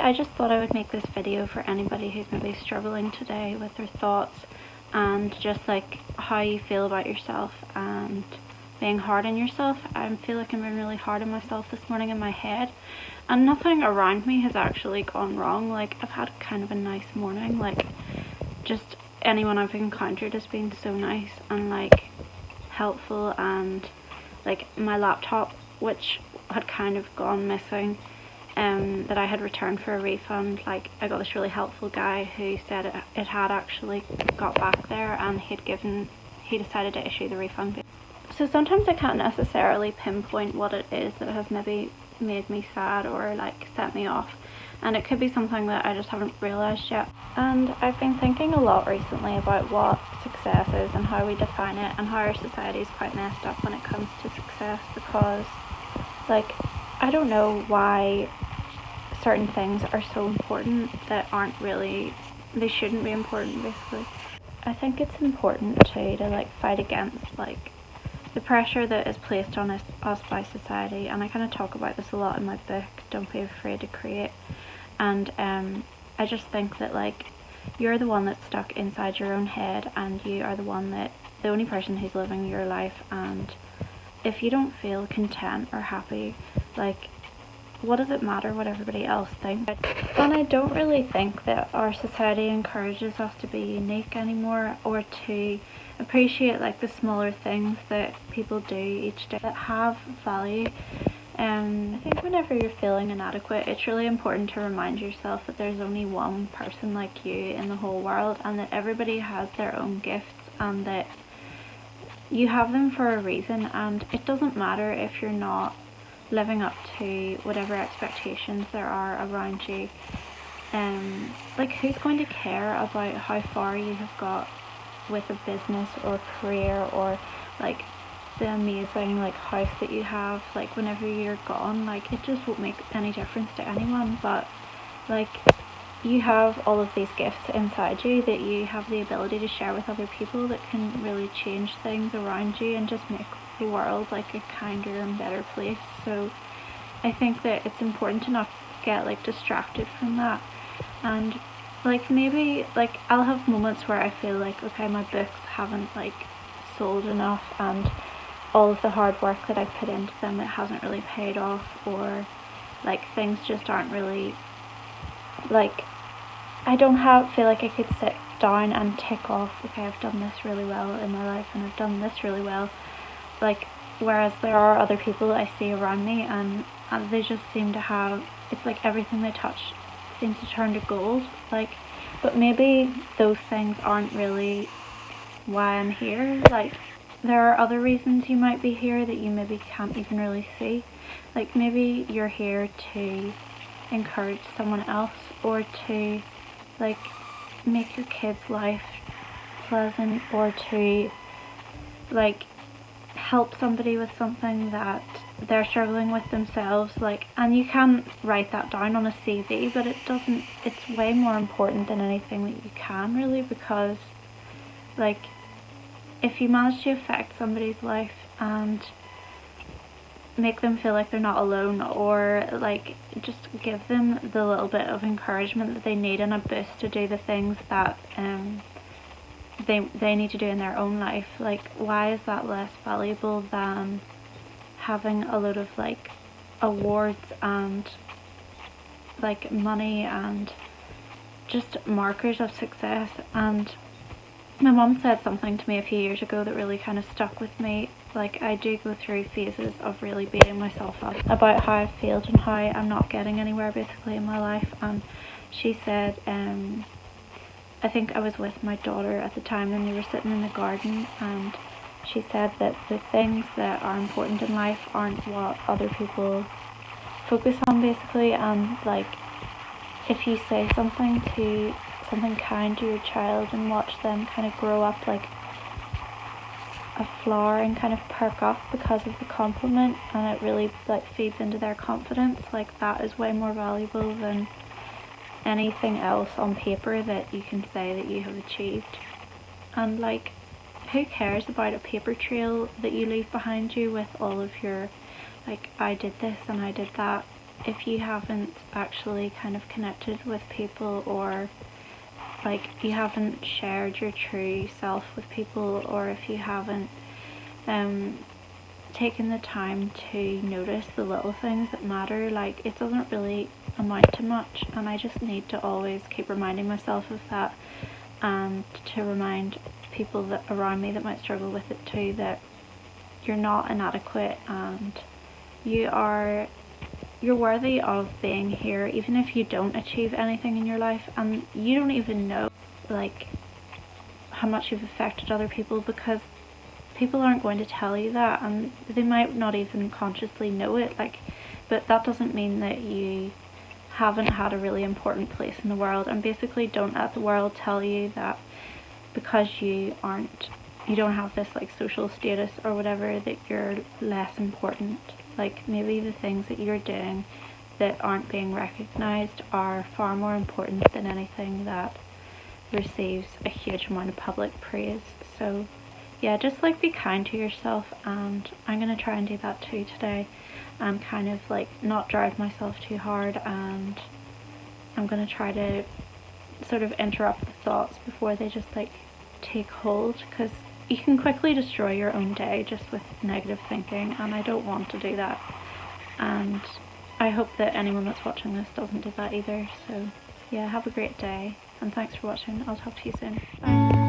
I just thought I would make this video for anybody who's maybe struggling today with their thoughts and just like how you feel about yourself and being hard on yourself. I feel like I'm being really hard on myself this morning in my head, and nothing around me has actually gone wrong. Like, I've had kind of a nice morning. Like, just anyone I've encountered has been so nice and like helpful, and like my laptop, which had kind of gone missing, that I had returned for a refund, like I got this really helpful guy who said it had actually got back there, and he decided to issue the refund. So sometimes I can't necessarily pinpoint what it is that has maybe made me sad or like set me off, and it could be something that I just haven't realised yet. And I've been thinking a lot recently about what success is and how we define it, and how our society is quite messed up when it comes to success, because like I don't know why certain things are so important that aren't really, they shouldn't be important basically. I think it's important too to like fight against like the pressure that is placed on us by society, and I kind of talk about this a lot in my book, Don't Be Afraid to Create. And I just think that like you're the one that's stuck inside your own head, and you are the only person who's living your life, and if you don't feel content or happy, like what does it matter what everybody else thinks? And I don't really think that our society encourages us to be unique anymore, or to appreciate like the smaller things that people do each day that have value. I think whenever you're feeling inadequate, it's really important to remind yourself that there's only one person like you in the whole world, and that everybody has their own gifts, and that you have them for a reason, and it doesn't matter if you're not living up to whatever expectations there are around you. Like, who's going to care about how far you have got with a business or career, or like the amazing like house that you have, like whenever you're gone? Like, it just won't make any difference to anyone. But like, you have all of these gifts inside you that you have the ability to share with other people, that can really change things around you and just make the world like a kinder and better place. So I think that it's important to not get like distracted from that. And like, maybe like I'll have moments where I feel like, okay, my books haven't like sold enough, and all of the hard work that I've put into them, it hasn't really paid off, or like things just aren't really like, I don't feel like I could sit down and tick off, okay, I've done this really well in my life, and I've done this really well. Like, whereas there are other people that I see around me, and they just seem to have, it's like everything they touch seems to turn to gold. Like, but maybe those things aren't really why I'm here. Like, there are other reasons you might be here that you maybe can't even really see. Like, maybe you're here to encourage someone else, or to like make your kids' life pleasant, or to like help somebody with something that they're struggling with themselves. Like, and you can write that down on a CV, but it's way more important than anything that you can really, because like if you manage to affect somebody's life and make them feel like they're not alone, or like just give them the little bit of encouragement that they need and a boost to do the things that they need to do in their own life, like why is that less valuable than having a load of like awards and like money and just markers of success? And my mum said something to me a few years ago that really kind of stuck with me. Like, I do go through phases of really beating myself up about how I've failed and how I'm not getting anywhere basically in my life. And she said, I think I was with my daughter at the time, and we were sitting in the garden, and she said that the things that are important in life aren't what other people focus on basically. And like, if you say something kind to your child and watch them kind of grow up like a flower and kind of perk up because of the compliment, and it really like feeds into their confidence, like that is way more valuable than anything else on paper that you can say that you have achieved. And like, who cares about a paper trail that you leave behind you with all of your like, I did this and I did that? if you haven't actually kind of connected with people, or like you haven't shared your true self with people, or if you haven't taken the time to notice the little things that matter, like it doesn't really amount to much, and I just need to always keep reminding myself of that, and to remind people that around me that might struggle with it too, that you're not inadequate, and you're worthy of being here, even if you don't achieve anything in your life, and you don't even know like how much you've affected other people, because people aren't going to tell you that, and they might not even consciously know it, like, but that doesn't mean that you haven't had a really important place in the world. And basically, don't let the world tell you that because you don't have this like social status or whatever, that you're less important. Like, maybe the things that you're doing that aren't being recognized are far more important than anything that receives a huge amount of public praise. So yeah, just like be kind to yourself, and I'm gonna try and do that too today, and kind of like not drive myself too hard, and I'm gonna try to sort of interrupt the thoughts before they just like take hold, because you can quickly destroy your own day just with negative thinking, and I don't want to do that, and I hope that anyone that's watching this doesn't do that either. So yeah, have a great day, and thanks for watching. I'll talk to you soon. Bye.